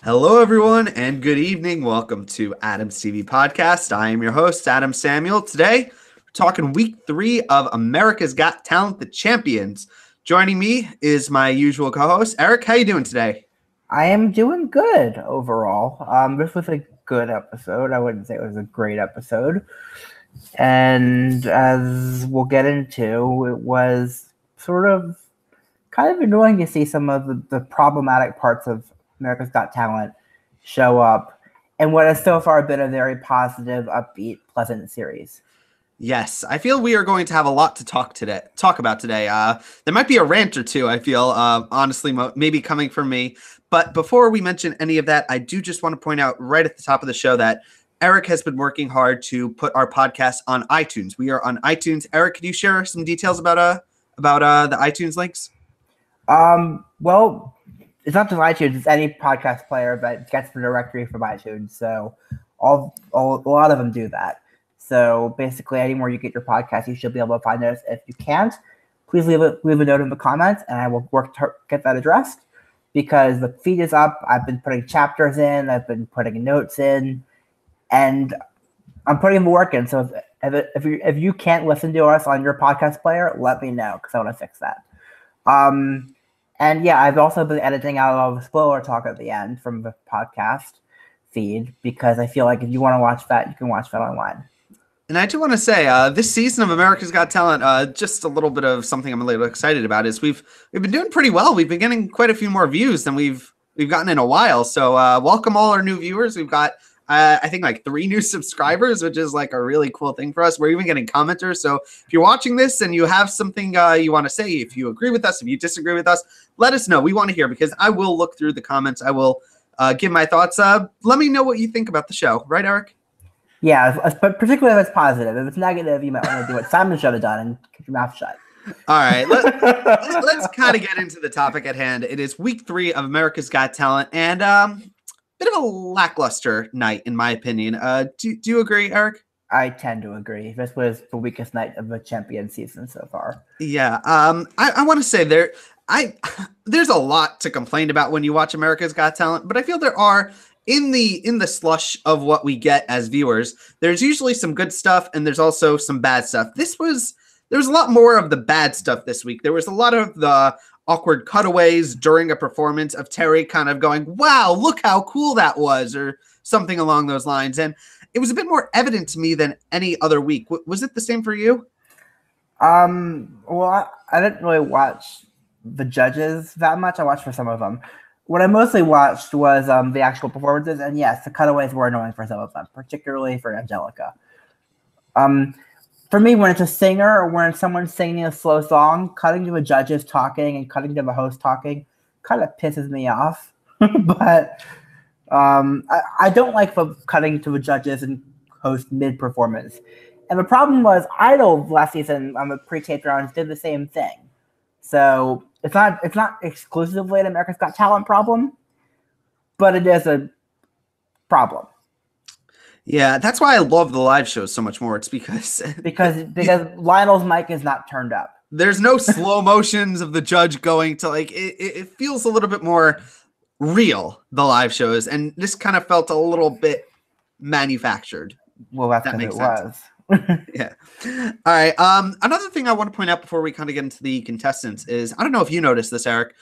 Hello, everyone, and good evening. Welcome to Adam's TV Podcast. I am your host, Adam Samuel. Today, we're talking week 3 of America's Got Talent, the Champions. Joining me is my usual co-host, Eric. How you doing today? I am doing good overall. This was a good episode. I wouldn't say it was a great episode. And as we'll get into, it was sort of kind of annoying to see some of the problematic parts of America's Got Talent show up in what has so far been a very positive, upbeat, pleasant series. Yes, I feel we are going to have a lot to talk about today. There might be a rant or two, I feel, honestly, maybe coming from me. But before we mention any of that, I do just want to point out right at the top of the show that Eric has been working hard to put our podcast on iTunes. We are on iTunes. Eric, could you share some details about the iTunes links? Well, it's not just iTunes, it's any podcast player that gets the directory from iTunes. So a lot of them do that. So basically, anywhere you get your podcast, you should be able to find us. If you can't, please leave a note in the comments, and I will work to get that addressed, because the feed is up. I've been putting chapters in, I've been putting notes in, and I'm putting the work in. So if you can't listen to us on your podcast player, let me know, because I want to fix that. And yeah, I've also been editing out all the spoiler talk at the end from the podcast feed, because I feel like if you want to watch that, you can watch that online. And I do want to say, this season of America's Got Talent, just a little bit of something I'm a little excited about is we've been doing pretty well. We've been getting quite a few more views than we've gotten in a while. So welcome all our new viewers. We've got I think like 3 new subscribers, which is like a really cool thing for us. We're even getting commenters. So if you're watching this and you have something you want to say, if you agree with us, if you disagree with us, let us know. We want to hear, because I will look through the comments. I will give my thoughts. Let me know what you think about the show. Right, Eric? Yeah, but particularly if it's positive. If it's negative, you might want to do what Simon should have done and keep your mouth shut. All right, let's kind of get into the topic at hand. It is week 3 of America's Got Talent, and bit of a lackluster night, in my opinion. Do you agree, Eric? I tend to agree. This was the weakest night of the champion season so far. Yeah. I want to say there's a lot to complain about when you watch America's Got Talent, but I feel there are in the slush of what we get as viewers. There's usually some good stuff, and there's also some bad stuff. There was a lot more of the bad stuff this week. There was a lot of the awkward cutaways during a performance of Terry kind of going, "Wow, look how cool that was," or something along those lines. And it was a bit more evident to me than any other week. Was it the same for you? Well, I didn't really watch the judges that much. I watched for some of them. What I mostly watched was the actual performances, and yes, the cutaways were annoying for some of them, particularly for Angelica. For me, when it's a singer or when someone's singing a slow song, cutting to the judges talking and cutting to the host talking kind of pisses me off. But I don't like the cutting to the judges and host mid-performance. And the problem was Idol last season on the pre-taped rounds did the same thing. So it's not exclusively an America's Got Talent problem, but it is a problem. Yeah, that's why I love the live shows so much more. It's because Lionel's mic is not turned up. There's no slow motions of the judge going to it feels a little bit more real, the live shows, and this kind of felt a little bit manufactured. Well, that's what it was. Yeah. All right. Another thing I want to point out before we kind of get into the contestants is, I don't know if you noticed this, Eric.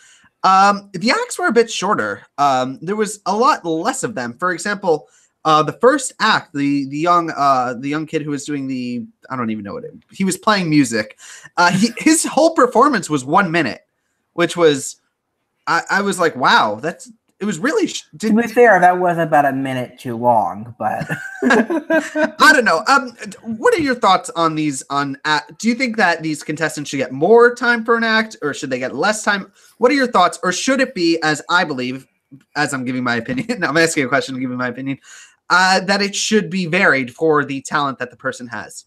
The acts were a bit shorter. There was a lot less of them. For example, the first act, the young kid who was doing I don't even know he was playing music. His whole performance was 1 minute, which was, I was like, wow, it was really. To be fair, that was about a minute too long, but I don't know. What are your thoughts on these? Do you think that these contestants should get more time for an act, or should they get less time? What are your thoughts, or should it be, as I believe, as I'm giving my opinion? I'm asking a question, giving my opinion. That it should be varied for the talent that the person has.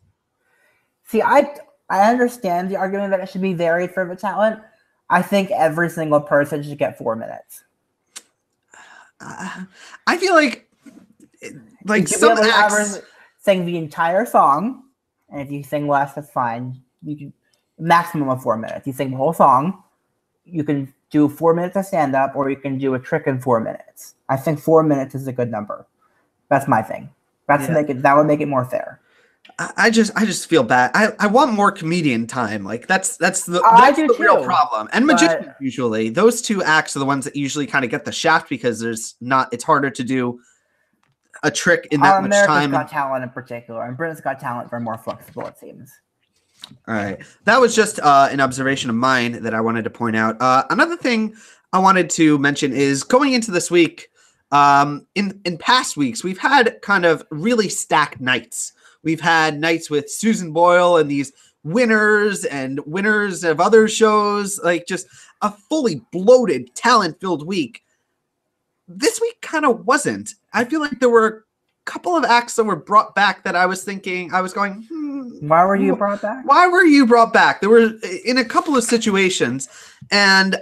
See, I understand the argument that it should be varied for the talent. I think every single person should get 4 minutes. I feel like some acts sing the entire song, and if you sing less, that's fine. You can maximum of 4 minutes. You sing the whole song, you can do 4 minutes of stand-up, or you can do a trick in 4 minutes. I think 4 minutes is a good number. That's my thing. That would make it more fair. I just feel bad. I want more comedian time. Like that's the real problem. And magicians usually, those two acts are the ones that usually kind of get the shaft because it's harder to do a trick in that much time. America's Got Talent in particular, and Britain's Got Talent are more flexible, it seems. All right. That was just an observation of mine that I wanted to point out. Another thing I wanted to mention is going into this week, in past weeks, we've had kind of really stacked nights. We've had nights with Susan Boyle and these winners of other shows, like just a fully bloated, talent-filled week. This week kind of wasn't. I feel like there were a couple of acts that were brought back that I was going, why were you brought back? Why were you brought back? There were in a couple of situations, and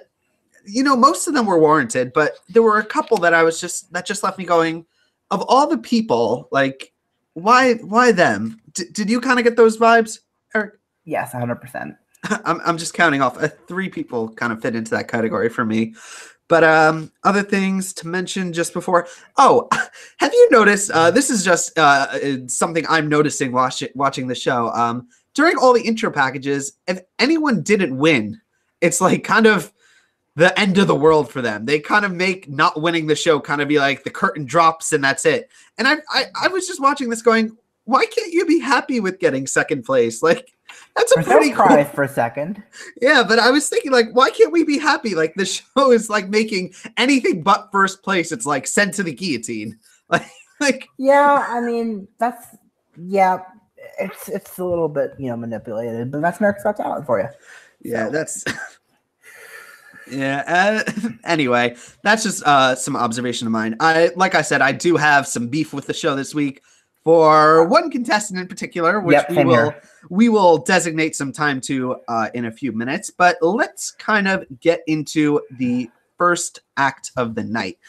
most of them were warranted, but there were a couple that that just left me going, of all the people, like, why them? Did you kind of get those vibes, Eric? Yes, 100%. I'm just counting off. 3 people kind of fit into that category for me. But other things to mention just before. Oh, have you noticed? This is just something I'm noticing watching the show. During all the intro packages, if anyone didn't win, it's like kind of the end of the world for them. They kind of make not winning the show kind of be like the curtain drops and that's it. And I was just watching this going, why can't you be happy with getting second place? Like, that's a pretty cool for a second. Yeah, but I was thinking, like, why can't we be happy? Like, the show is like making anything but first place. It's like sent to the guillotine. Like. Yeah, I mean it's a little bit manipulated, but that's America's Got Talent for you. Yeah, that's. Yeah. Anyway, that's just some observation of mine. Like I said, I do have some beef with the show this week for one contestant in particular, which we will designate some time to in a few minutes. But let's kind of get into the first act of the night.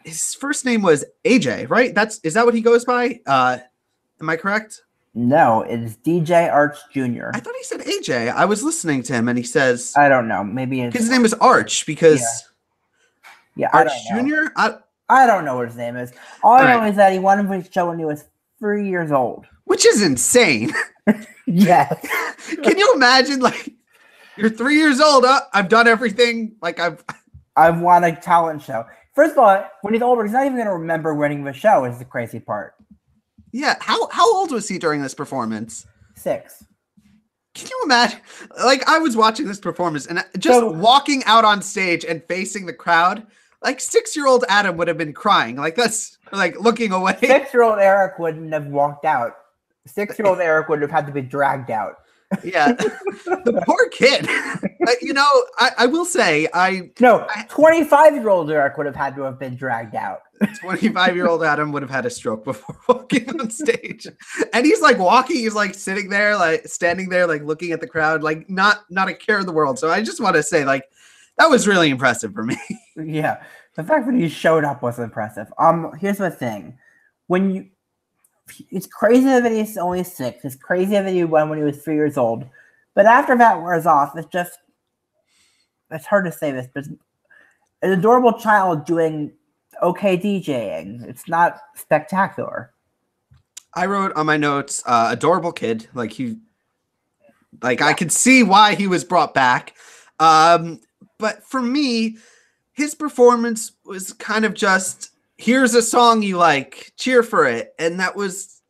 His first name was AJ, right? Is that what he goes by? Am I correct? No, it's DJ Arch Jr. I thought he said AJ. I was listening to him and he says, I don't know. Maybe his name is Arch because Arch Jr. I don't know what his name is. All I know is that he won his show when he was 3 years old. Which is insane. Yes. Can you imagine, like, you're 3 years old, I've done everything, like I've won a talent show. First of all, when he's older, he's not even going to remember winning the show is the crazy part. Yeah, how old was he during this performance? 6. Can you imagine? Like, I was watching this performance and just walking out on stage and facing the crowd, like 6-year-old Adam would have been crying. Like, that's like looking away. 6-year-old Eric wouldn't have walked out. 6-year-old Eric would have had to be dragged out. Yeah, the poor kid. I will say, 25-year-old Eric would have had to have been dragged out. 25-year-old Adam would have had a stroke before walking on stage. And he's like walking, he's like sitting there, like standing there, like looking at the crowd, like not a care in the world. So I just want to say, like, that was really impressive for me. Yeah, the fact that he showed up was impressive. Here's the thing: it's crazy that he's only 6. It's crazy that he won when he was 3 years old. But after that wears off, it's hard to say this, but an adorable child doing okay DJing. It's not spectacular. I wrote on my notes, adorable kid. I could see why he was brought back. But for me, his performance was kind of just, here's a song you like, cheer for it. And that was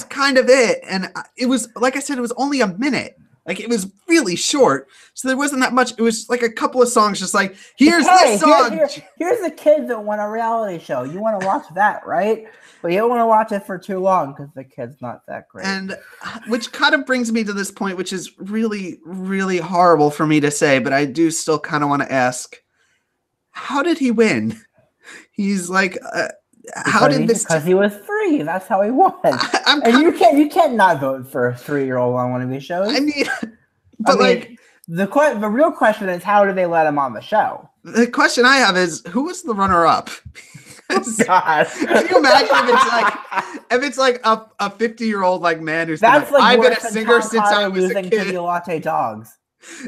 kind of it. And it was, like I said, it was only a minute. Like, it was really short. So there wasn't that much. It was like a couple of songs, just like, here's this song. Here's the kid that won a reality show. You want to watch that, right? But you don't want to watch it for too long because the kid's not that great. And which kind of brings me to this point, which is really, really horrible for me to say, but I do still kind of want to ask, how did he win? He's like, because he was 3. That's how he won. You can't not vote for a 3-year-old on one of these shows. I mean, the real question is, how did they let him on the show? The question I have is, who was the runner-up? Oh, God. Can you imagine if it's like a 50-year-old like man who's I've been a singer since I was a kid. To the latte dogs.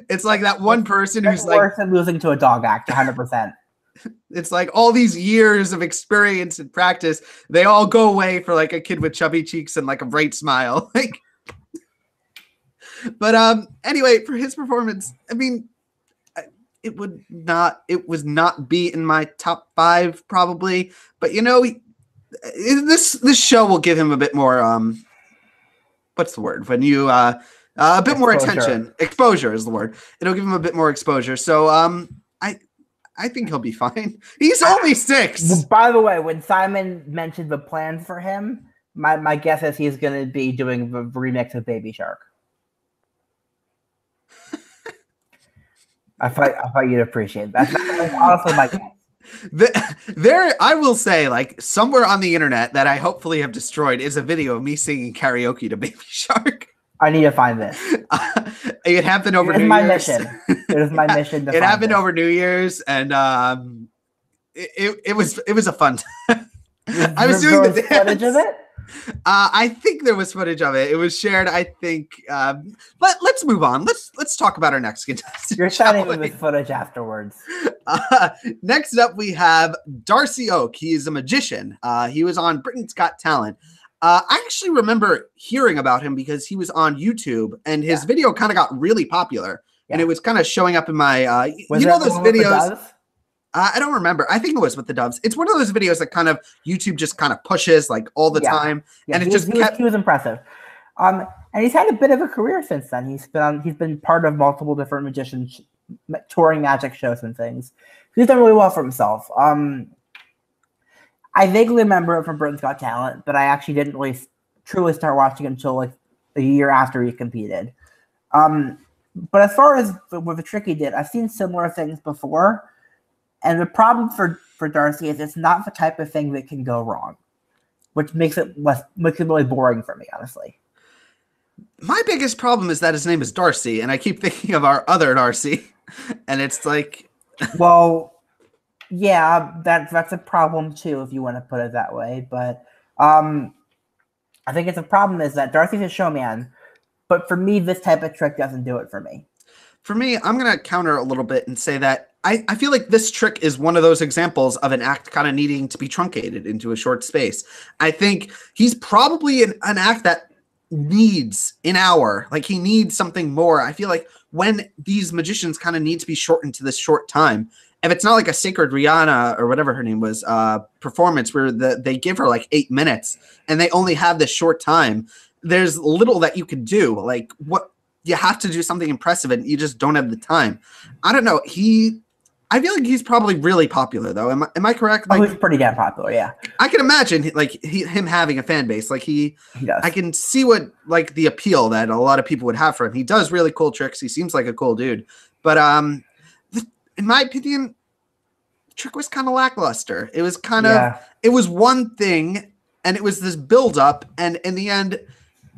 It's like that one person That's who's like, worse than losing to a dog act, 100%. it's like all these years of experience and practice, they all go away for like a kid with chubby cheeks and like a bright smile. Like, but anyway, for his performance, I mean, it was not be in my top 5 probably, but you know, this show will give him a bit more what's the word when you a bit more attention. Exposure is the word. It'll give him a bit more exposure. So I think he'll be fine. He's only 6. By the way, when Simon mentioned the plans for him, my guess is he's going to be doing the remix of Baby Shark. I thought you'd appreciate that. That's honestly my guess. There, I will say, like, somewhere on the internet that I hopefully have destroyed is a video of me singing karaoke to Baby Shark. I need to find this. It happened over New Year's. Mission. It is my mission. It happened over New Year's, and it was a fun time. I was doing the footage of it. I think there was footage of it. It was shared. I think. But let's move on. Let's talk about our next contestant. You're shining me with footage afterwards. Next up, we have Darcy Oak. He is a magician. He was on Britain's Got Talent. I actually remember hearing about him because he was on YouTube, and his video kind of got really popular, and it was kind of showing up in my. You know those videos. I don't remember. I think it was with the Doves. It's one of those videos that kind of YouTube just kind of pushes like all the time, and it just kept. He was impressive, and he's had a bit of a career since then. He's been part of multiple different magicians touring magic shows and things. He's done really well for himself. I vaguely remember it from Britain's Got Talent, but I actually didn't really truly start watching it until like a year after he competed. But as far as with the trick he did, I've seen similar things before. And the problem for Darcy is it's not the type of thing that can go wrong, which makes it really boring for me, honestly. My biggest problem is that his name is Darcy, and I keep thinking of our other Darcy, and it's like, well, yeah, that's a problem too, if you want to put it that way. But I think it's a problem is that Darcy's a showman, but for me, this type of trick doesn't do it for me. For me, I'm going to counter a little bit and say that I feel like this trick is one of those examples of an act kind of needing to be truncated into a short space. I think he's probably an act that needs an hour. Like, he needs something more. I feel like when these magicians kind of need to be shortened to this short time, if it's not like a Sacred Rihanna or whatever her name was performance where they give her like 8 minutes and they only have this short time, there's little that you can do. Like, what you have to do something impressive and you just don't have the time. I don't know. I feel like he's probably really popular though. Am I correct? Like, he's pretty damn popular. Yeah. I can imagine like him having a fan base. Like he does. I can see what like the appeal that a lot of people would have for him. He does really cool tricks. He seems like a cool dude, but in my opinion, the trick was kind of lackluster. It was kind of, it was one thing and it was this build up. And in the end,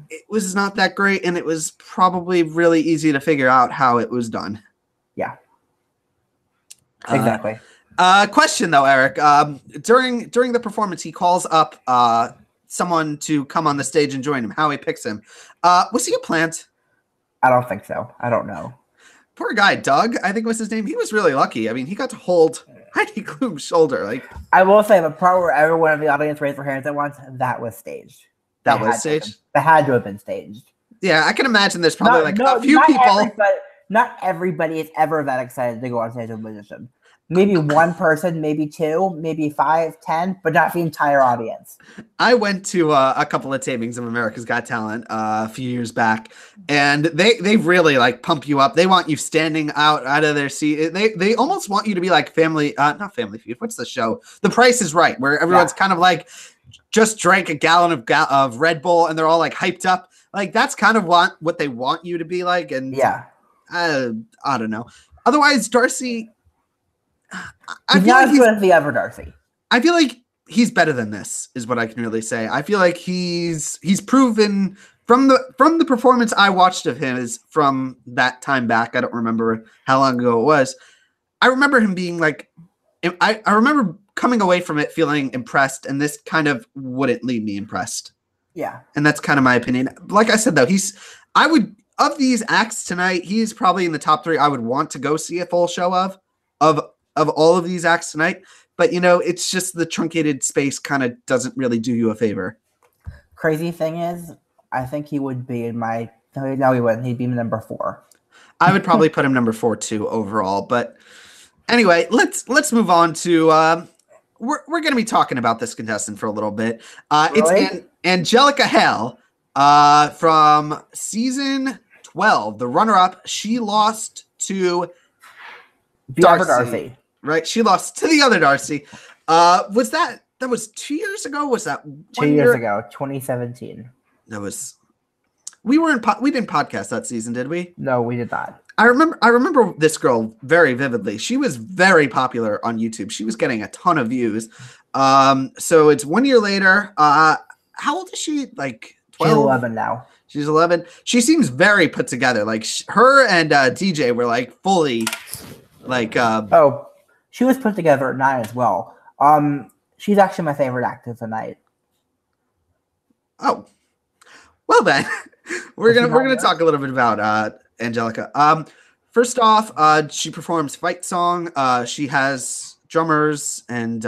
it was not that great. And it was probably really easy to figure out how it was done. Yeah, exactly. Question though, Eric, during the performance, he calls up someone to come on the stage and join him. Howie picks him. Was he a plant? I don't think so. I don't know. Poor guy, Doug, I think was his name. He was really lucky. I mean, he got to hold Heidi Klum's shoulder. Like, I will say the part where everyone in the audience raised their hands at once, that was staged. That was staged? That had to have been staged. Yeah, I can imagine there's probably a few people. Not everybody is ever that excited to go on stage with a musician. Maybe one person, maybe 2, maybe 5, 10, but not the entire audience. I went to a couple of tapings of America's Got Talent a few years back, and they really like pump you up. They want you standing out of their seat. They almost want you to be like not Family Feud. What's the show? The Price is Right, where everyone's kind of like just drank a gallon of Red Bull, and they're all like hyped up. Like, that's kind of what they want you to be like. And I don't know. Otherwise, Darcy. He's not as good as the other Darcy. I feel like he's better than this, is what I can really say. I feel like he's proven from the performance I watched of him is from that time back. I don't remember how long ago it was. I remember him being like, I remember coming away from it feeling impressed, and this kind of wouldn't leave me impressed. Yeah. And that's kind of my opinion. Like I said, though, of these acts tonight, he's probably in the top 3 I would want to go see a full show of all of these acts tonight. But, it's just the truncated space kind of doesn't really do you a favor. Crazy thing is, I think he would be in my... No, he wouldn't. He'd be number 4. I would probably put him number 4 too overall. But anyway, let's move on to... we're going to be talking about this contestant for a little bit. Really? It's Angelica Hale from season 12, the runner-up. She lost to Darcy. Right? She lost to the other Darcy. That was 2 years ago? Was that 2 years ago, 2017. That was... We didn't podcast that season, did we? No, we did not. I remember this girl very vividly. She was very popular on YouTube. She was getting a ton of views. So it's 1 year later. How old is she? Like 12? She's 11 now. She's 11. She seems very put together. Like her and DJ were like fully like. She was put together at 9 as well. She's actually my favorite actor tonight. Oh, well then, we're gonna talk a little bit about Angelica. First off, she performs fight song. She has drummers and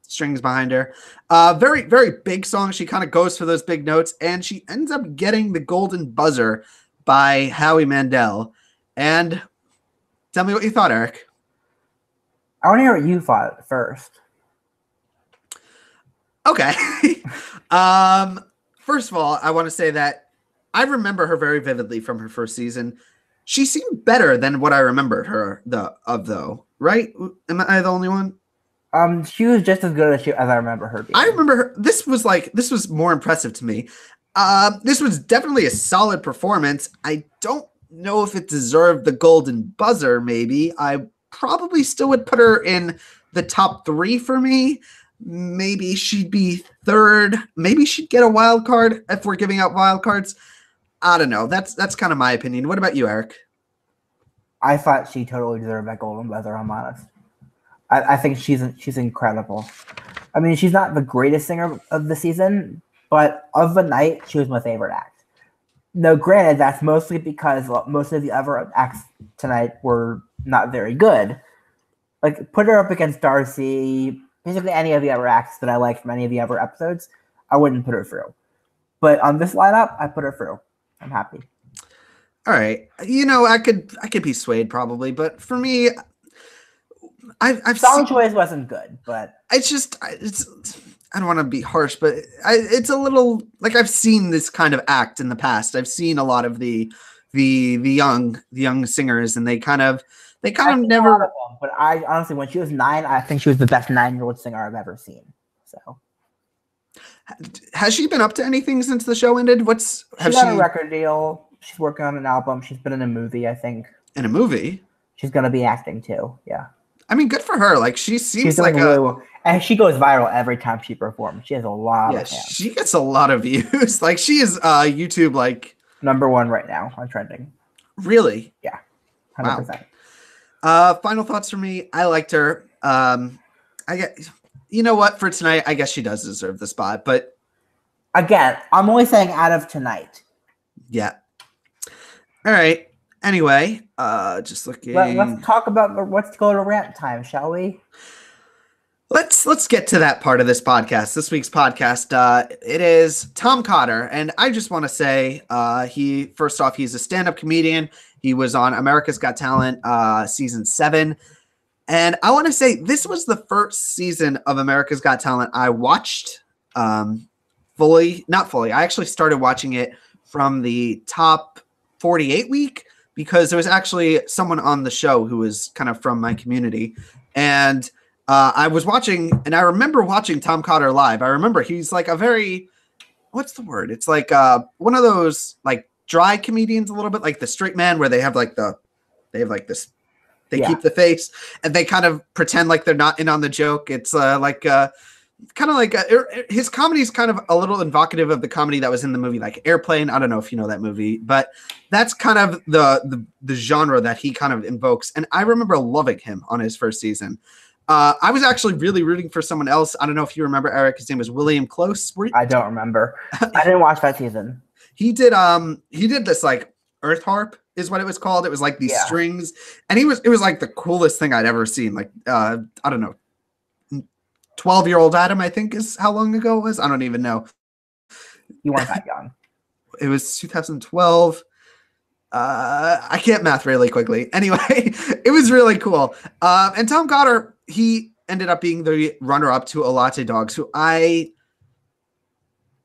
strings behind her. Very, very big song. She kind of goes for those big notes, and she ends up getting the golden buzzer by Howie Mandel. And tell me what you thought, Eric. I want to hear what you thought first. Okay. First of all, I want to say that I remember her very vividly from her first season. She seemed better than what I remembered her though, right? Am I the only one? She was just as good as I remember her being. I remember her. This was more impressive to me. This was definitely a solid performance. I don't know if it deserved the golden buzzer. Maybe I probably still would put her in the top 3 for me. Maybe she'd be 3rd. Maybe she'd get a wild card if we're giving out wild cards. I don't know. That's kind of my opinion. What about you, Eric? I thought she totally deserved that golden buzzer. I'm honest. I think she's incredible. I mean, she's not the greatest singer of the season, but of the night, she was my favorite act. Now, granted, that's mostly because most of the other acts tonight were not very good. Like, put her up against Darcy. Basically, any of the other acts that I liked from any of the other episodes, I wouldn't put her through. But on this lineup, I put her through. I'm happy. All right. I could be swayed probably, but for me, I've song choice wasn't good, but I don't want to be harsh, but it's a little like I've seen this kind of act in the past. I've seen a lot of the young singers, and they kind of never. But I honestly, when she was 9, I think she was the best 9-year-old singer I've ever seen. So, has she been up to anything since the show ended? She got a record deal. She's working on an album. She's been in a movie, I think. In a movie? She's gonna be acting too. Yeah. I mean, good for her. Like she seems like really well. And she goes viral every time she performs. She has a lot of fans. She gets a lot of views. Like she is YouTube like number 1 right now on trending. Really? Yeah. 100%. Wow. Final thoughts for me. I liked her. You know what? For tonight, I guess she does deserve the spot. But again, I'm only saying out of tonight. Yeah. All right. Anyway, just looking. Let's talk about let's go to rant time, shall we? Let's get to that part of this podcast. This week's podcast. It is Tom Cotter, and I just want to say, he's a stand-up comedian. He was on America's Got Talent, season 7, and I want to say this was the first season of America's Got Talent I watched fully. Not fully. I actually started watching it from the top 48 week because there was actually someone on the show who was kind of from my community, and I was watching, and I remember watching Tom Cotter live. I remember he's like a very, what's the word? It's like one of those like dry comedians a little bit, like the straight man where they have like this, they keep the face and they kind of pretend like they're not in on the joke. It's his comedy is kind of a little evocative of the comedy that was in the movie like Airplane. I don't know if you know that movie, but that's kind of the genre that he kind of invokes. And I remember loving him on his first season. I was actually really rooting for someone else. I don't know if you remember, Eric. His name was William Close. I don't remember. I didn't watch that season. He did this like Earth harp is what it was called. It was like these Yeah. strings, and it was like the coolest thing I'd ever seen. Like I don't know, 12-year-old Adam, I think is how long ago it was. I don't even know. You weren't that young. It was 2012. I can't math really quickly. Anyway, it was really cool. And Tom Cotter, he ended up being the runner-up to Latte Dogs, who I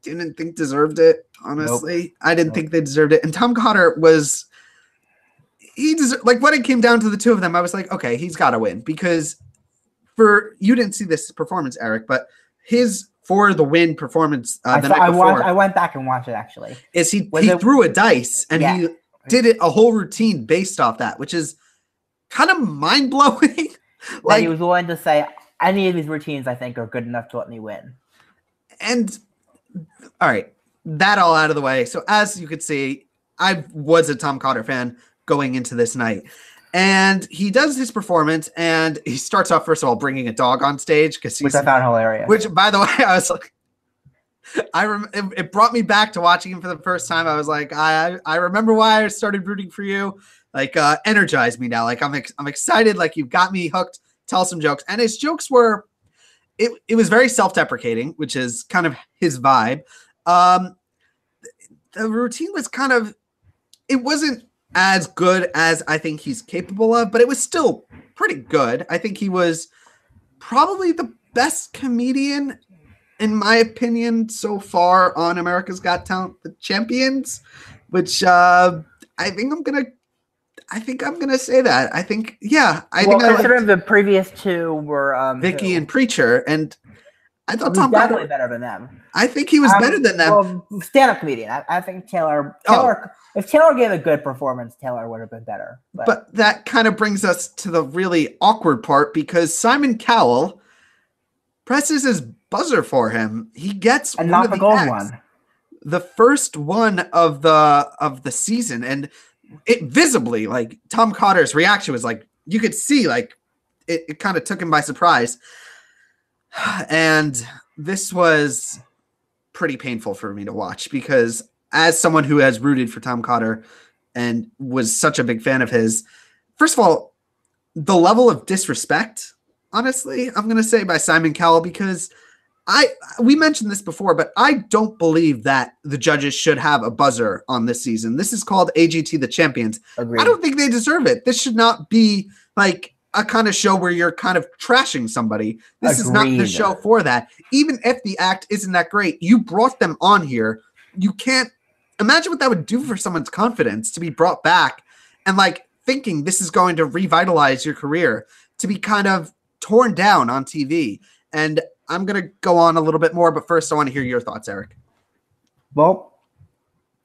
didn't think deserved it, honestly. Nope. I didn't think they deserved it. And Tom Cotter was, like when it came down to the two of them, I was like, okay, he's got to win, because you didn't see this performance, Eric, but his for the win performance the night before. I went back and watched it, actually. Is he threw a dice and he did it a whole routine based off that, which is kind of mind-blowing. Like he was willing to say, any of these routines I think are good enough to let me win. And all right, that all out of the way. So as you could see, I was a Tom Cotter fan going into this night. And he does his performance, and he starts off, first of all, bringing a dog on stage. Which I found hilarious. Which, by the way, I was like, it brought me back to watching him for the first time. I was like, I remember why I started rooting for you. Like, energize me now. Like, I'm excited. Like, you've got me hooked. Tell some jokes. And his jokes were, it was very self-deprecating, which is kind of his vibe. The routine was kind of, it wasn't as good as I think he's capable of, but it was still pretty good. I think he was probably the best comedian, in my opinion, so far on America's Got Talent, the Champions, which I think I'm gonna say that. I think, yeah. Considering the previous two were Vicky and Preacher, and I thought Tom definitely better than them. I think he was better than them. Well, stand-up comedian. I think Taylor. If Taylor gave a good performance, Taylor would have been better. But that kind of brings us to the really awkward part, because Simon Cowell presses his buzzer for him. He gets and not the gold one, the first one of the season, and it visibly, like, Tom Cotter's reaction was like, you could see, like, it kind of took him by surprise. And this was pretty painful for me to watch, because as someone who has rooted for Tom Cotter and was such a big fan of his, first of all, the level of disrespect, honestly, I'm going to say, by Simon Cowell, because we mentioned this before, but I don't believe that the judges should have a buzzer on this season. This is called AGT the Champions. Agreed. I don't think they deserve it. This should not be like a kind of show where you're kind of trashing somebody. This is not the show for that. Even if the act isn't that great, you brought them on here. You can't imagine what that would do for someone's confidence to be brought back and, like, thinking this is going to revitalize your career, to be kind of torn down on TV. And I'm going to go on a little bit more, but first I want to hear your thoughts, Eric. Well,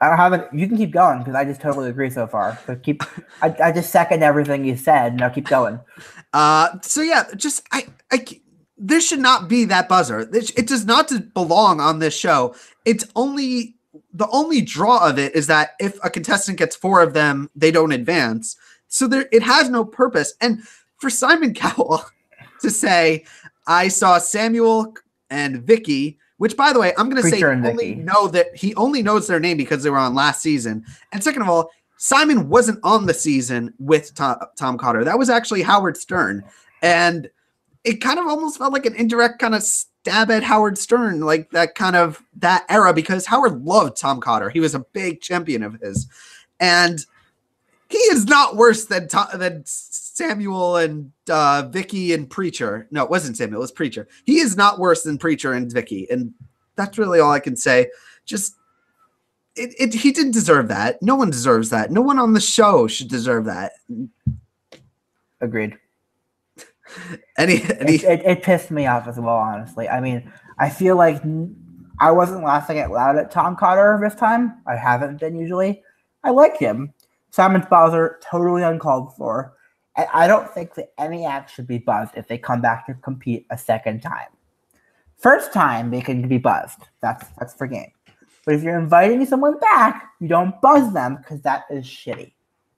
I don't have it. You can keep going, because I just totally agree so far. So I just second everything you said. Now keep going. So yeah, just there should not be that buzzer. It does not belong on this show. It's only, the only draw of it is that if a contestant gets 4 of them, they don't advance. So it has no purpose. And for Simon Cowell to say, I saw Samuel and Vicky, which, by the way, I'm going to say he only knows their name because they were on last season. And second of all, Simon wasn't on the season with Tom Cotter. That was actually Howard Stern. And it kind of almost felt like an indirect kind of stab at Howard Stern, like that era, because Howard loved Tom Cotter. He was a big champion of his. And he is not worse than Samuel and Vicky and Preacher. No, it wasn't Samuel, it was Preacher. He is not worse than Preacher and Vicky. And that's really all I can say. Just, he didn't deserve that. No one deserves that. No one on the show should deserve that. Agreed. It pissed me off as well, honestly. I mean, I feel like I wasn't laughing out loud at Tom Cotter this time. I haven't been usually. I like him. Simon's buzzer, totally uncalled for. And I don't think that any act should be buzzed if they come back to compete a second time. First time, they can be buzzed. That's for game. But if you're inviting someone back, you don't buzz them, because that is shitty.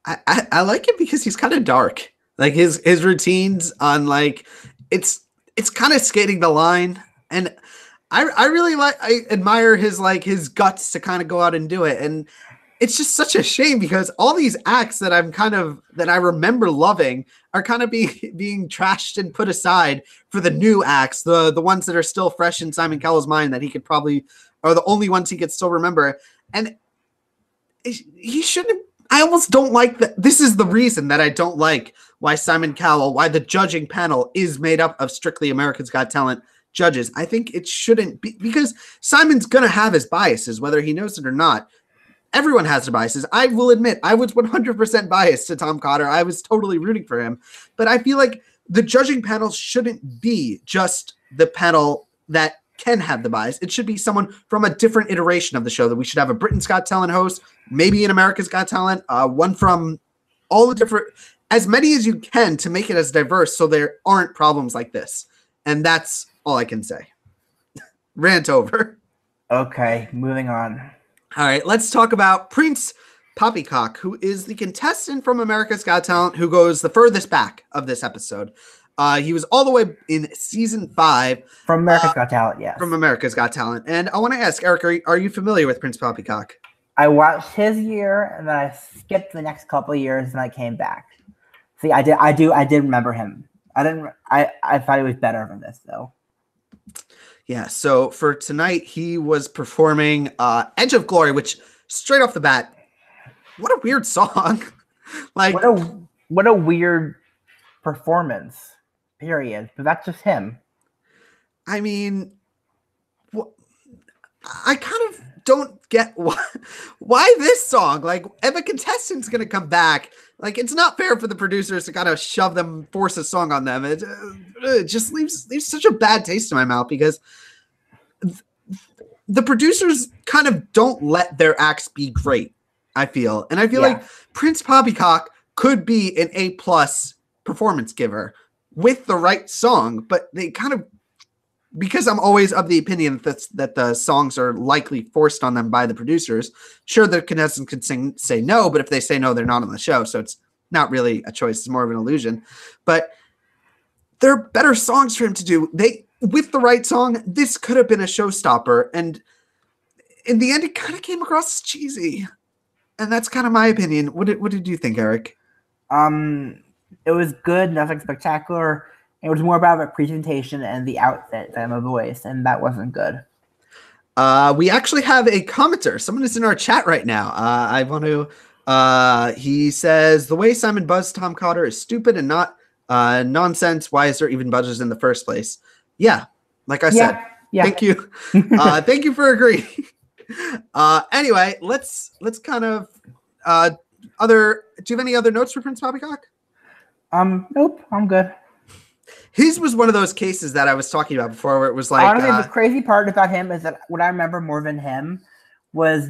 I like him because he's kind of dark. Like his routines on, like, it's kind of skating the line. And I really I admire his guts to kind of go out and do it. And it's just such a shame because all these acts that I remember loving are kind of being trashed and put aside for the new acts, the ones that are still fresh in Simon Cowell's mind that he could probably are the only ones he could still remember. And he shouldn't. I almost don't like that. This is the reason that I don't like why Simon Cowell, why the judging panel is made up of strictly America's Got Talent judges. I think it shouldn't be, because Simon's going to have his biases, whether he knows it or not. Everyone has their biases. I will admit, I was 100% biased to Tom Cotter. I was totally rooting for him. But I feel like the judging panel shouldn't be just the panel that can have the bias. It should be someone from a different iteration of the show, that we should have a Britain's Got Talent host, maybe an America's Got Talent, one from all the different, as many as you can to make it as diverse so there aren't problems like this. And that's all I can say. Rant over. Okay, moving on. All right, let's talk about Prince Poppycock, who is the contestant from America's Got Talent who goes the furthest back of this episode. He was all the way in season 5. From America's Got Talent, yes. From America's Got Talent. And I want to ask, Eric, are you familiar with Prince Poppycock? I watched his year, and then I skipped the next couple of years, and I came back. See, I did remember him. I thought he was better than this, though. Yeah, so for tonight, he was performing Edge of Glory, which straight off the bat, what a weird song. Like, what a weird performance, period. But that's just him. I mean, I kind of don't get why this song. Like, if a contestant's going to come back, like, it's not fair for the producers to kind of force a song on them. It just leaves such a bad taste in my mouth, because the producers kind of don't let their acts be great, I feel. And I feel like Prince Poppycock could be an A+ performance giver with the right song, but they kind of, because I'm always of the opinion that the songs are likely forced on them by the producers. Sure, the contestants could say no, but if they say no, they're not on the show. So it's not really a choice. It's more of an illusion. But there are better songs for him to do. With the right song, this could have been a showstopper. And in the end, it kind of came across as cheesy. And that's kind of my opinion. What did you think, Eric? It was good, nothing spectacular. It was more about the presentation and the outfit than the voice, and that wasn't good. We actually have a commenter. Someone is in our chat right now. I want to. He says, the way Simon buzzed Tom Cotter is stupid and not nonsense. Why is there even buzzers in the first place? Yeah, like I said. Yeah. Thank you. Thank you for agreeing. Anyway, let's kind of do you have any other notes for Prince Poppycock? Nope, I'm good. His was one of those cases that I was talking about before, where it was like, honestly, the crazy part about him is that what I remember more than him was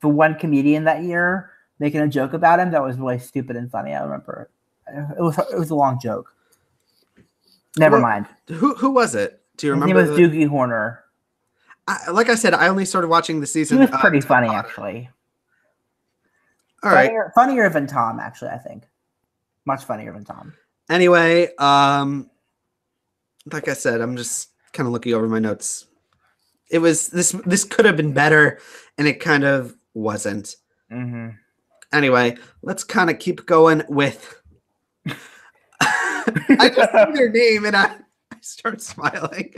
the one comedian that year making a joke about him that was really stupid and funny. I remember it was a long joke. Never mind. Who was it? Do you remember? His name was Doogie Horner. Like I said, I only started watching the season. He was pretty funny, actually. All right, funnier than Tom, actually. I think much funnier than Tom. Anyway, like I said, I'm just kind of looking over my notes. It was this could have been better, and it kind of wasn't. Mm-hmm. Anyway, let's kind of keep going with. I just see their name and I start smiling,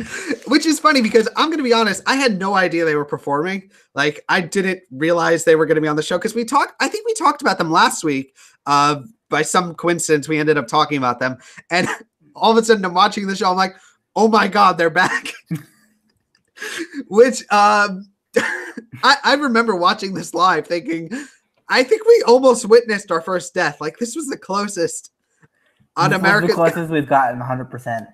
which is funny because I'm going to be honest. I had no idea they were performing. Like, I didn't realize they were going to be on the show because I think we talked about them last week. By some coincidence, we ended up talking about them, and all of a sudden I'm watching the show. I'm like, oh my God, they're back. Which I remember watching this live thinking, I think we almost witnessed our first death. Like, this was the closest on America. The closest we've gotten 100%.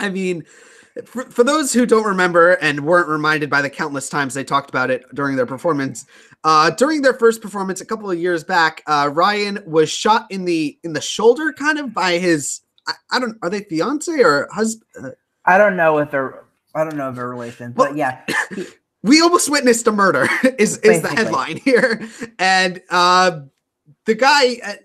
I mean, for those who don't remember and weren't reminded by the countless times they talked about it during their performance, during their first performance a couple of years back, Ryan was shot in the shoulder, kind of by his. Are they fiance or husband? I don't know their relation, but yeah. We almost witnessed a murder. is the headline here, and the guy.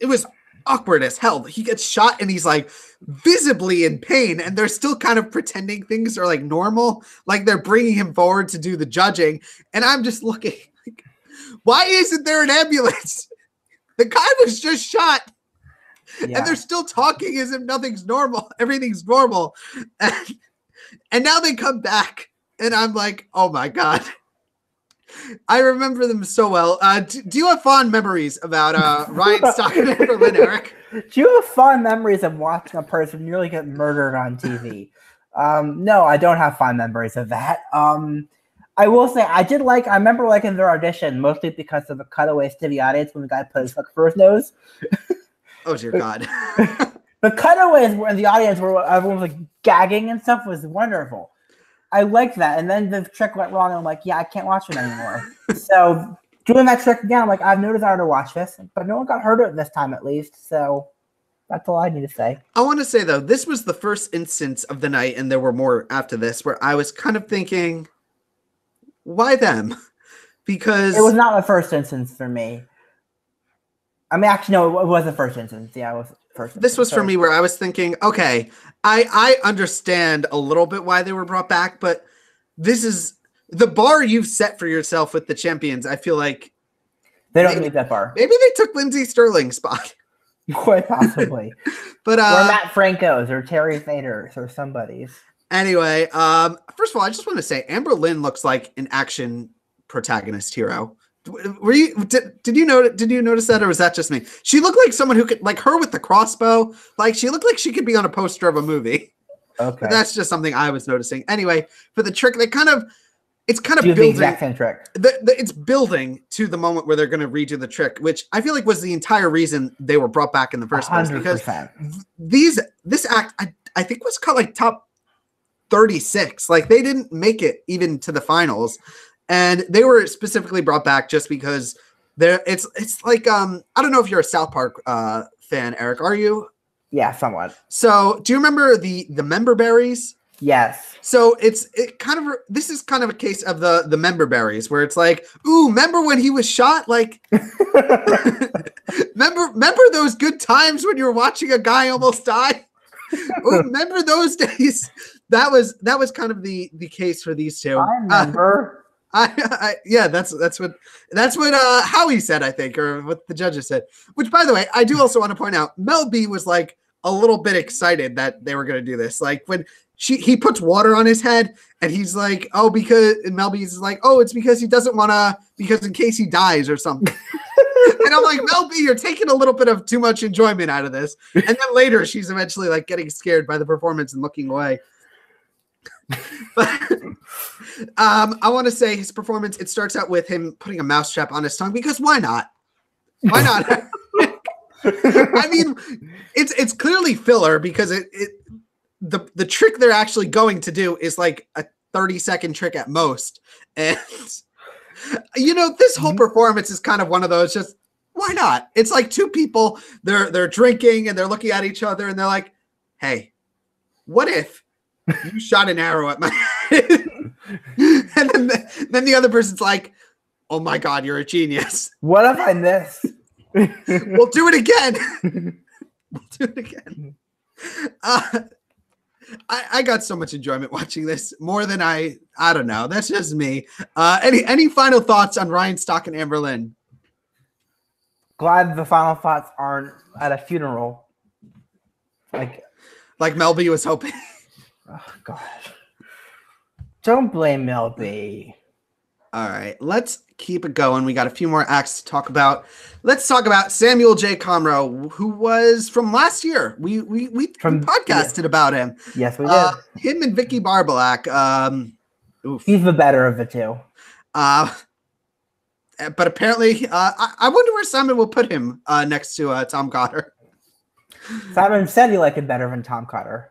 It was awkward as hell. He gets shot and he's like visibly in pain, and they're still kind of pretending things are like normal, like they're bringing him forward to do the judging. And I'm just looking like, Why isn't there an ambulance? The guy was just shot. Yeah. And they're still talking as if nothing's normal. Everything's normal. And now they come back. And I'm like, oh my God. I remember them so well. Do you have fond memories about Ryan Stockton and Berlin, Eric? Do you have fond memories of watching a person nearly get murdered on TV? No, I don't have fond memories of that. I will say I remember liking their audition mostly because of the cutaways to the audience when the guy put his hook for his nose. Oh dear God. The cutaways where in the audience where everyone was like gagging and stuff was wonderful. I liked that. And then the trick went wrong and I'm like, yeah, I can't watch it anymore. So doing that trick again, I'm like, I've no desire to watch this, but no one got hurt this time at least. So that's all I need to say. I want to say though, this was the first instance of the night, and there were more after this, where I was kind of thinking, why them? Because it was not the first instance for me. I mean, actually, no, it was the first instance. Yeah, it was first. This was for me where I was thinking, okay, I understand a little bit why they were brought back, but this is the bar you've set for yourself with the champions. I feel like they don't meet that bar. Maybe they took Lindsay Sterling's spot. Quite possibly. But or Matt Franco's or Terry Fader's or somebody's. Anyway, first of all, I just want to say Amber Lynn looks like an action protagonist hero. Did you notice that, or was that just me? She looked like someone who could, like her with the crossbow. Like she looked like she could be on a poster of a movie. Okay, but that's just something I was noticing. Anyway, for the trick, it's kind of building the exact same trick. It's building to the moment where they're going to redo the trick, which I feel like was the entire reason they were brought back in the first place. Because this act, I think was called like top 36. Like they didn't make it even to the finals. And they were specifically brought back just because it's like I don't know if you're a South Park fan, Eric. Are you? Yeah, somewhat. So do you remember the member berries? Yes. So this is kind of a case of the member berries where it's like, ooh, remember when he was shot? Like remember those good times when you were watching a guy almost die? Ooh, remember those days? That was kind of the case for these two. I remember. Yeah, that's what Howie said, I think, or what the judges said. Which, by the way, I do also want to point out, Mel B was like a little bit excited that they were going to do this. Like when he puts water on his head, and he's like, "Oh, and Mel B's like, "Oh, it's because he doesn't want to, because in case he dies or something." And I'm like, Mel B, you're taking a little bit of too much enjoyment out of this. And then later, she's eventually like getting scared by the performance and looking away. But I want to say his performance, it starts out with him putting a mousetrap on his tongue, because why not? Why not? I mean, it's clearly filler, because the trick they're actually going to do is like a 30-second trick at most. And this whole performance is kind of one of those, just why not? It's like two people, they're drinking and they're looking at each other and they're like, hey, what if you shot an arrow at my head? And then the other person's like, oh my God, you're a genius. What if I missed? We'll do it again. I got so much enjoyment watching this, more than I don't know. That's just me. Any final thoughts on Ryan Stock and Amber Lynn? Glad the final thoughts aren't at a funeral. Like Mel B was hoping. Oh, gosh. Don't blame Mel B. All right, let's keep it going. We got a few more acts to talk about. Let's talk about Samuel J. Conroe, who was from last year. We podcasted about him. Yes, we did. Him and Vicky Barbalack. He's the better of the two. But apparently, I wonder where Simon will put him next to Tom Cotter. Simon said he liked it better than Tom Cotter.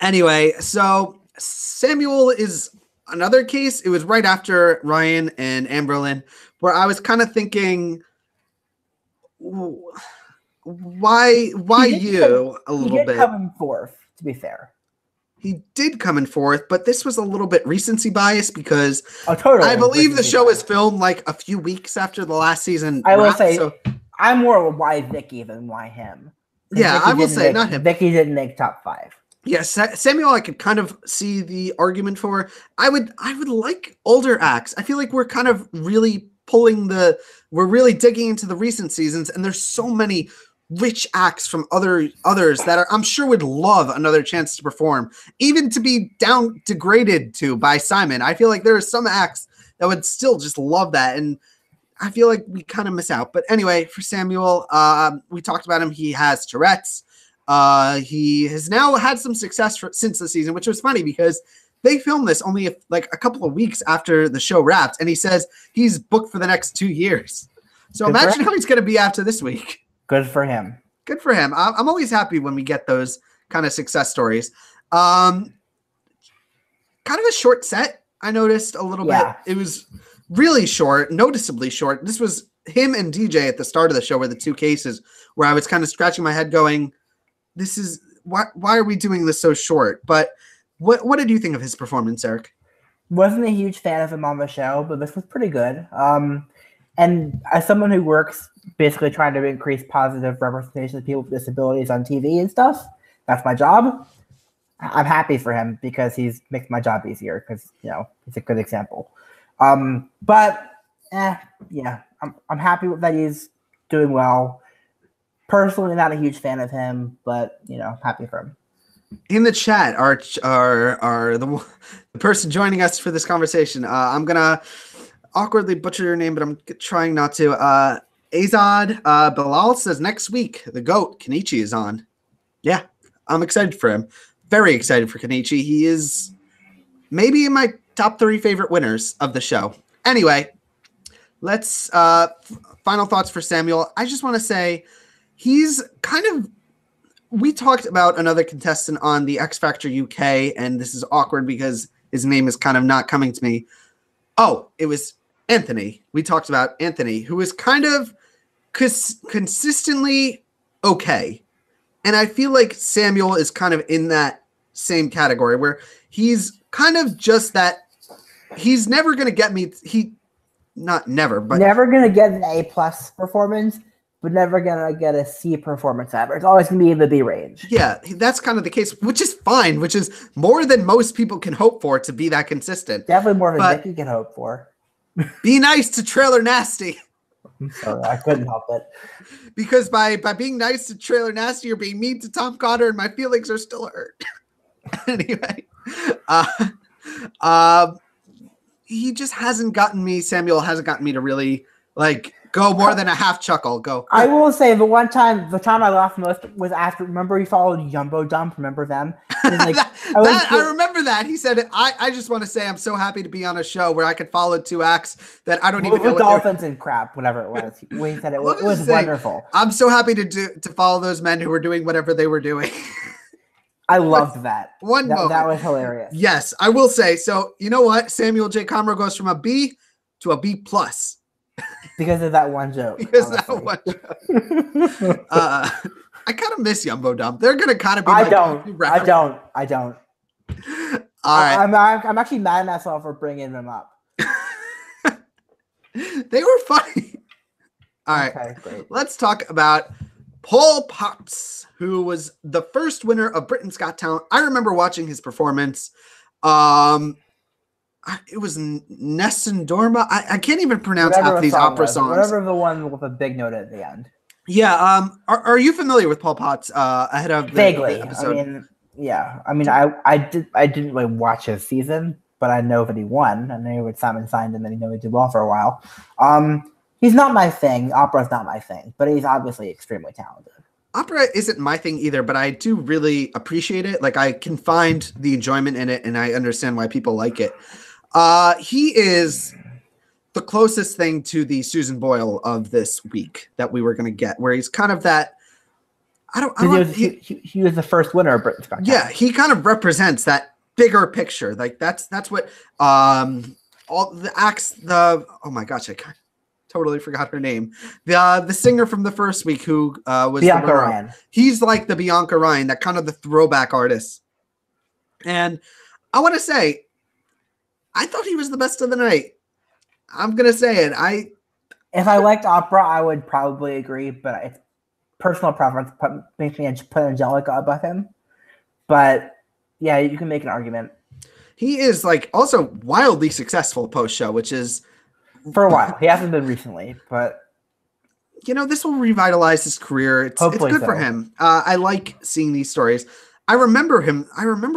Anyway, so Samuel is another case. It was right after Ryan and Amber Lynn, where I was kind of thinking, why you a little bit? He did come in fourth, to be fair. He did come in fourth, but this was a little bit recency bias, because totally I believe the show was filmed like a few weeks after the last season. I will say, I'm more of a why Vicky than why him. Yeah, I will say not him. Vicky didn't make top 5. Yes, Samuel, I could kind of see the argument for. I would like older acts. I feel like we're kind of really we're really digging into the recent seasons, and there's so many rich acts from others that I'm sure would love another chance to perform, even to be degraded to by Simon. I feel like there are some acts that would still just love that, and I feel like we kind of miss out. But anyway, for Samuel, we talked about him. He has Tourette's. He has now had some success since the season, which was funny because they filmed this only a couple of weeks after the show wrapped, and he says he's booked for the next 2 years. So imagine how he's going to be after this week. Good for him. Good for him. I'm always happy when we get those kind of success stories. Kind of a short set, I noticed a little bit. It was really short, noticeably short. This was him and DJ at the start of the show were the two cases where I was kind of scratching my head going, this is why are we doing this so short? But what did you think of his performance, Eric? Wasn't a huge fan of him on the show, but this was pretty good. And as someone who works basically trying to increase positive representation of people with disabilities on TV and stuff, that's my job. I'm happy for him because he's makes my job easier because, he's a good example. I'm happy that he's doing well. Personally, not a huge fan of him, but, happy for him. In the chat, the person joining us for this conversation, I'm going to awkwardly butcher your name, but I'm trying not to. Azad Bilal says next week, the GOAT, Kenichi, is on. Yeah, I'm excited for him. Very excited for Kenichi. He is maybe in my top 3 favorite winners of the show. Anyway, let's final thoughts for Samuel. I just want to say he's kind of, we talked about another contestant on the X Factor UK, and this is awkward because his name is kind of not coming to me. Oh, it was Anthony. We talked about Anthony, who is kind of consistently okay. And I feel like Samuel is kind of in that same category where he's kind of just that. He's never going to get me. Never going to get an A+ performance, but never going to get a C performance ever. It's always going to be in the B range. Yeah, that's kind of the case, which is fine, which is more than most people can hope for to be that consistent. Definitely more than Nicky can hope for. Be nice to Trailer Nasty. I'm sorry, I couldn't help it. Because by being nice to Trailer Nasty, you're being mean to Tom Cotter, and my feelings are still hurt. Anyway, he just hasn't gotten me. Samuel hasn't gotten me to really go more than a half chuckle. Go. I will say the time I laughed most was after. Remember he followed Jumbo Dump. Remember them? I remember that. He said, "I just want to say I'm so happy to be on a show where I could follow 2 acts that I don't even know." With dolphins and crap, whatever it was. He said it was wonderful. I'm so happy to follow those men who were doing whatever they were doing. I loved that. That was hilarious. Yes, I will say. So you know what? Samuel J. Comro goes from a B to a B+. Because of that one joke. I kind of miss Jumbo Dump. They're gonna kind of be. I don't. All right. I'm actually mad at myself for bringing them up. They were funny. All right. Okay, great. Let's talk about Paul Potts, who was the first winner of Britain's Got Talent. I remember watching his performance. It was Nessun Dorma. I can't even pronounce half these opera songs. Whatever the one with a big note at the end. Yeah. Are you familiar with Paul Potts ahead of the vaguely episode? I didn't really watch his season, but I know that he won. I know what Simon signed and then he did well for a while. He's not my thing. Opera's not my thing, but he's obviously extremely talented. Opera isn't my thing either, but I do really appreciate it. I can find the enjoyment in it, and I understand why people like it. He is the closest thing to the Susan Boyle of this week that we were going to get, where he's kind of that. He was the first winner of Britain's Got Talent. Yeah, he kind of represents that bigger picture. That's what all the acts. Oh my gosh, I totally forgot her name. The singer from the first week who was Bianca Ryan. He's like the Bianca Ryan, that kind of the throwback artist. And I want to say, I thought he was the best of the night. I'm gonna say it. If I liked opera, I would probably agree, but it's personal preference makes me put Angelica above him. But yeah, you can make an argument. He is also wildly successful post show, which is For a while. He hasn't been recently, but this will revitalize his career. It's good for him. I like seeing these stories. I remember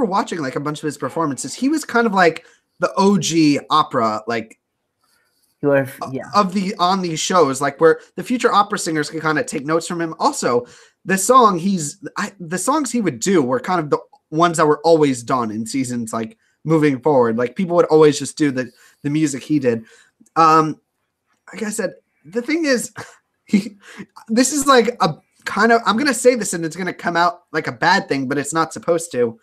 watching like a bunch of his performances. He was kind of like the OG opera, like on these shows, like where the future opera singers can kind of take notes from him. Also, the songs he would do were kind of the ones that were always done in seasons, like moving forward. Like people would always just do the music he did. Like I said, the thing is, this is like a kind of, I'm going to say this and it's going to come out like a bad thing, but it's not supposed to.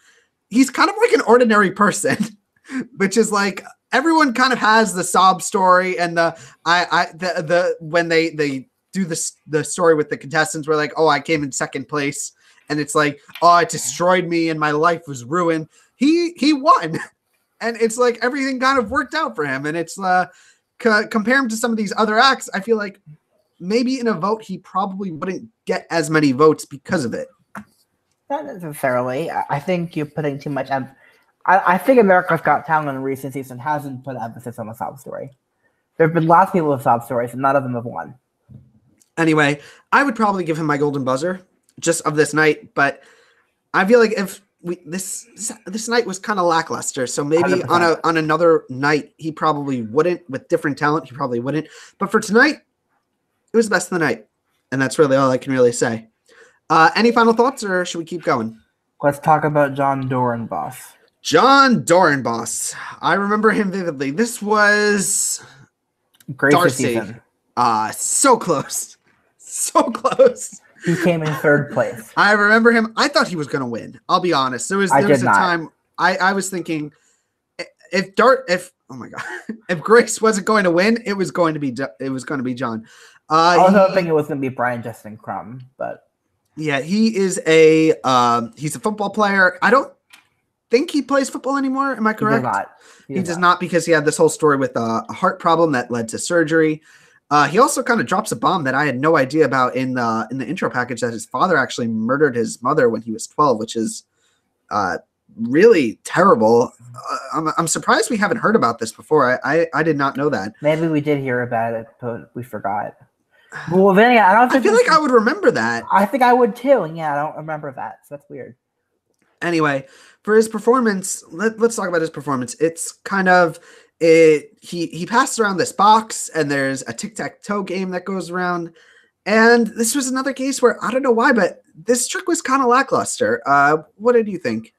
He's kind of like an ordinary person, which is like, everyone kind of has the sob story and when they do the story with the contestants where like, oh, I came in second place and it's like, oh, it destroyed me and my life was ruined. He won. And it's like everything kind of worked out for him. And it's compare him to some of these other acts. I feel like maybe in a vote, he probably wouldn't get as many votes because of it. Not necessarily. I think you're putting too much I think America's Got Talent in recent season hasn't put emphasis on the sob story. There have been lots of people with sob stories, and none of them have won. Anyway, I would probably give him my golden buzzer just of this night, but I feel like if this night was kind of lackluster, so maybe 100%. on another night he probably wouldn't. With different talent, he probably wouldn't. But for tonight, it was the best of the night, and that's really all I can really say. Any final thoughts, or should we keep going? Let's talk about John Dorenbos. John Dorenbos. I remember him vividly. This was great Darcy. So close. So close. He came in third place. I remember him. I thought he was going to win. I'll be honest. There was a time I was thinking if Grace wasn't going to win, it was going to be John. I was hoping it was going to be Brian Justin Crum, but yeah, he is he's a football player. I don't think he plays football anymore. Am I correct? He does not because he had this whole story with a heart problem that led to surgery. He also kind of drops a bomb that I had no idea about in the intro package, that his father actually murdered his mother when he was 12, which is really terrible. I'm surprised we haven't heard about this before. I did not know that. Maybe we did hear about it, but we forgot. Well, then I feel like I would remember that. I think I would too. And yeah, I don't remember that, so that's weird. Anyway, for his performance, let's talk about his performance. It's kind of he passed around this box, and there's a tic-tac-toe game that goes around. And this was another case where I don't know why, but this trick was kind of lackluster. What did you think?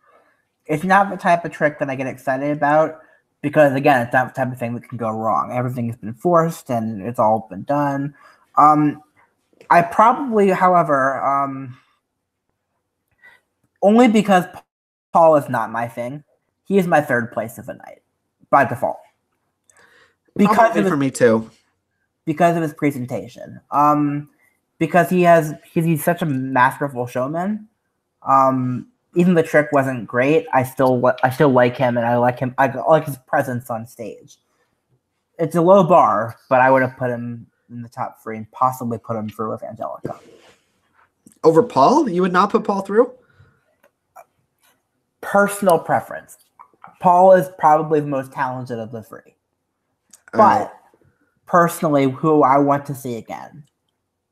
It's not the type of trick that I get excited about because, again, it's not the type of thing that can go wrong. Everything has been forced, and it's all been done. I probably, however, only because Paul is not my thing. He is my third place of the night by default. For me too. Because of his presentation. Because he's such a masterful showman. Even the trick wasn't great. I still like him, and I like him. I like his presence on stage. It's a low bar, but I would have put him in the top 3 and possibly put him through with Angelica. Over Paul? You would not put Paul through? Personal preference. Paul is probably the most talented of the 3. But personally, who I want to see again,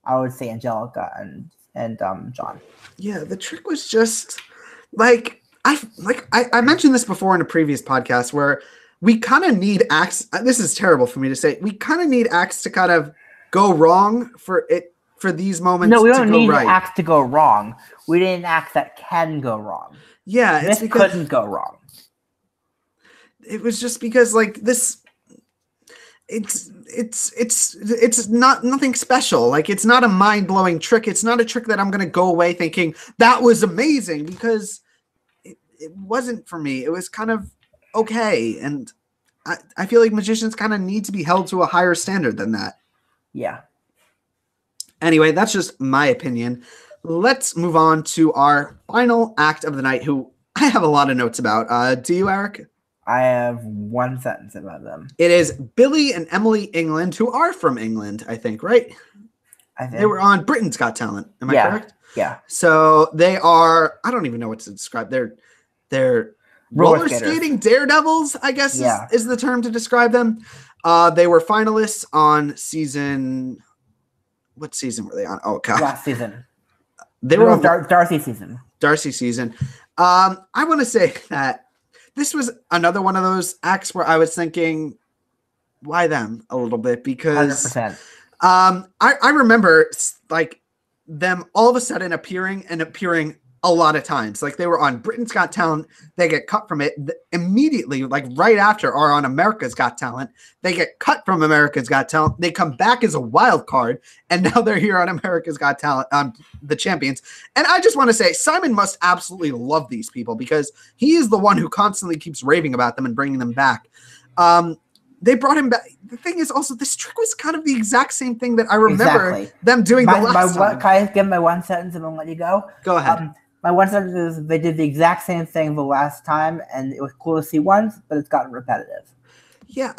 I would say Angelica and John. Yeah, the trick was just like I mentioned this before in a previous podcast where we kind of need acts. This is terrible for me to say. We kind of need acts to kind of go wrong for these moments. No, we don't need right. acts to go wrong. We need an act that can go wrong. Yeah, this couldn't go wrong. It was just because like this. It's not nothing special. Like it's not a mind-blowing trick. It's not a trick that I'm gonna go away thinking that was amazing, because it wasn't for me. It was kind of okay, and I feel like magicians kind of need to be held to a higher standard than that. Yeah. Anyway, that's just my opinion. Let's move on to our final act of the night, who I have a lot of notes about. Do you, Eric? I have one sentence about them. It is Billy and Emily England, who are from England, I think, right? I think. They were on Britain's Got Talent. Am I correct? Yeah. So they are, I don't even know what to describe. They're roller skating daredevils, I guess is the term to describe them. They were finalists on season. What season were they on? Oh god, last season. They were on Darcy season. Darcy season. I want to say that this was another one of those acts where I was thinking, why them a little bit? Because 100%. I remember like them all of a sudden appearing a lot of times. Like they were on Britain's Got Talent, they get cut from it immediately, like right after, or on America's Got Talent, they get cut from America's Got Talent. They come back as a wild card, and now they're here on America's Got Talent, the champions. And I just want to say, Simon must absolutely love these people because he is the one who constantly keeps raving about them and bringing them back. They brought him back. The thing is also, this trick was kind of the exact same thing that I remember them doing the last time. Can I give my one sentence and then let you go? Go ahead. My one sentence is they did the exact same thing the last time, and it was cool to see once, but it's gotten repetitive. Yeah,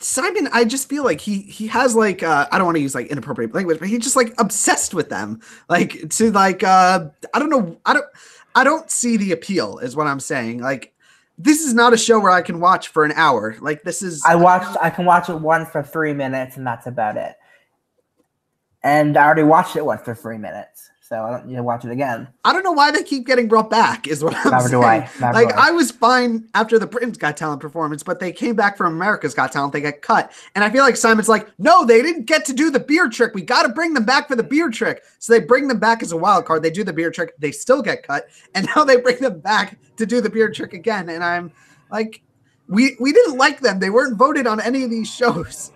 Simon, I just feel like he has like I don't want to use like inappropriate language, but he's just like obsessed with them. Like to like I don't know, I don't see the appeal is what I'm saying. Like this is not a show where I can watch for an hour. Like this is I can watch it once for 3 minutes and that's about it. And I already watched it once for 3 minutes. So I don't need to watch it again. I don't know why they keep getting brought back is what I'm saying. I was fine after the Britain's Got Talent performance, but they came back from America's Got Talent. They got cut. And I feel like Simon's like, no, they didn't get to do the beard trick. We got to bring them back for the beard trick. So they bring them back as a wild card. They do the beard trick. They still get cut. And now they bring them back to do the beard trick again. And I'm like, we didn't like them. They weren't voted on any of these shows.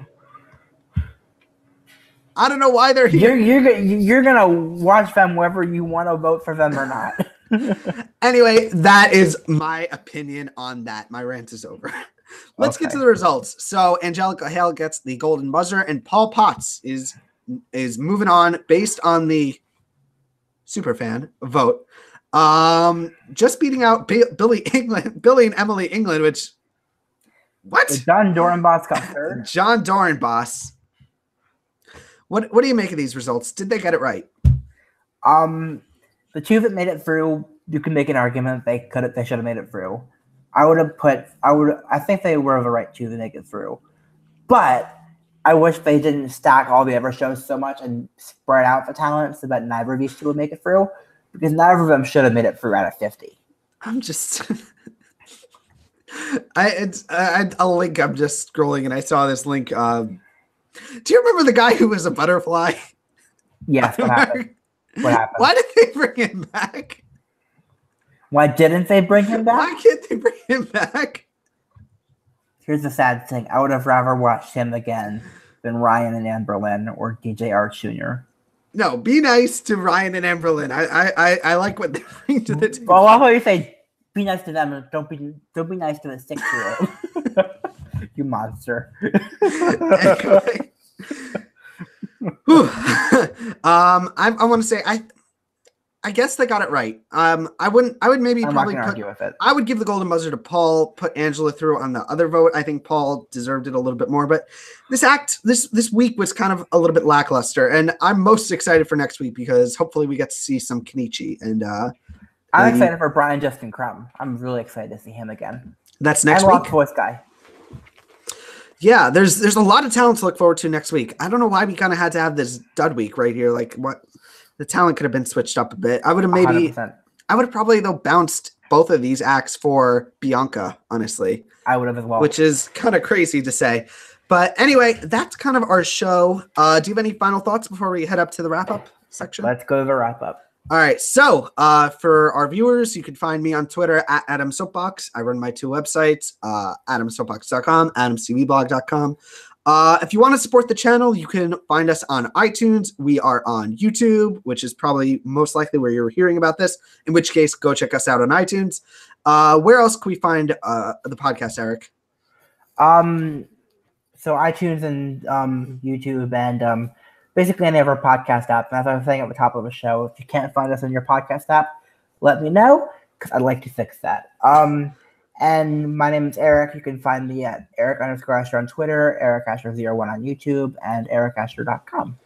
I don't know why they're here. You're gonna watch them whether you want to vote for them or not. Anyway, that is my opinion on that. My rant is over. Let's get to the results. So Angelica Hale gets the golden buzzer, and Paul Potts is moving on based on the superfan vote. Just beating out Billy and Emily England, which what? John Dorenbos got third. John Dorenbos. What do you make of these results? Did they get it right? The two that made it through, you can make an argument they should have made it through. I think they were the right two to make it through. But I wish they didn't stack all the other shows so much and spread out the talent so that neither of these two would make it through. Because neither of them should have made it through out of 50. I'm just a link, I'm just scrolling and I saw this link. Do you remember the guy who was a butterfly? Yes, what happened? Why did they bring him back? Why didn't they bring him back? Why can't they bring him back? Here's the sad thing. I would have rather watched him again than Ryan and Anne Boleyn or DJ Art Jr. No, be nice to Ryan and Anne Boleyn. I like what they bring to the table. Well, I'll you say be nice to them and don't be nice to the 6-year-old. You monster. Anyway. I want to say I guess they got it right. I would maybe argue with it. I would give the golden buzzer to Paul, put Angela through on the other vote. I think Paul deserved it a little bit more, but this week was kind of a little bit lackluster, and I'm most excited for next week because hopefully we get to see some Kenichi and I'm excited for Brian Justin Crumb. I'm really excited to see him again. That's next week. Voice guy. Yeah, there's a lot of talent to look forward to next week. I don't know why we kind of had to have this dud week right here. Like what the talent could have been switched up a bit. I would have probably though bounced both of these acts for Bianca, honestly. I would have as well. Which is kind of crazy to say. But anyway, that's kind of our show. Do you have any final thoughts before we head up to the wrap-up section? Let's go to the wrap-up. All right, so for our viewers, you can find me on Twitter at Adam Soapbox. I run my two websites, adamsoapbox.com, adamcvblog.com. If you want to support the channel, you can find us on iTunes. We are on YouTube, which is probably most likely where you're hearing about this, in which case, go check us out on iTunes. Where else can we find the podcast, Eric? So iTunes and YouTube and basically any of our podcast apps. And as I was saying at the top of the show, if you can't find us on your podcast app, let me know because I'd like to fix that. And my name is Eric. You can find me at Eric_Ascher on Twitter, Eric Ascher01 on YouTube, and ericascher.com.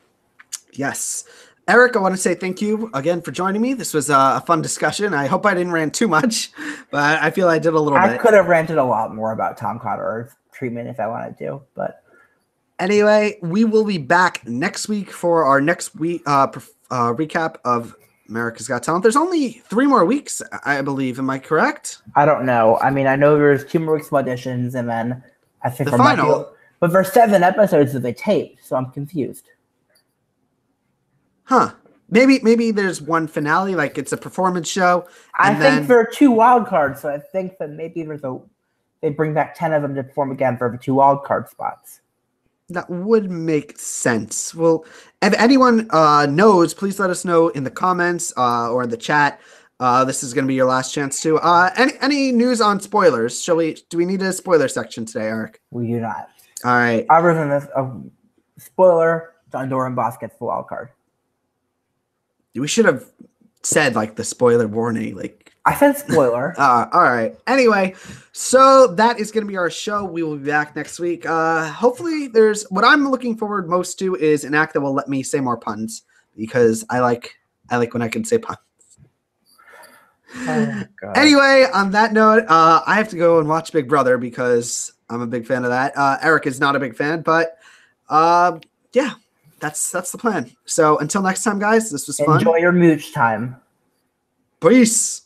Yes. Eric, I want to say thank you again for joining me. This was a fun discussion. I hope I didn't rant too much, but I feel I did a little bit. I could have ranted a lot more about Tom Cotter's treatment if I wanted to, but Anyway, we will be back next week for our next week recap of America's Got Talent. There's only 3 more weeks, I believe. Am I correct? I don't know. I mean, I know there's 2 more weeks of auditions, and then I think The final. But for 7 episodes that they taped, so I'm confused. Huh. Maybe there's one finale, like it's a performance show. I think there are 2 wild cards, so I think that maybe they bring back 10 of them to perform again for the 2 wild card spots. That would make sense. Well, if anyone knows, please let us know in the comments or in the chat. This is going to be your last chance to. Any news on spoilers? Do we need a spoiler section today, Eric? We do not. All right. Other than this, spoiler: John Doran Boss gets the wild card. We should have said like the spoiler warning, like I said spoiler. All right. Anyway, so that is going to be our show. We will be back next week. Hopefully, there's what I'm looking forward most to is an act that will let me say more puns because I like when I can say puns. Oh, God. Anyway, on that note, I have to go and watch Big Brother because I'm a big fan of that. Eric is not a big fan, but yeah, that's the plan. So until next time, guys, this was fun. Enjoy your mooch time. Peace.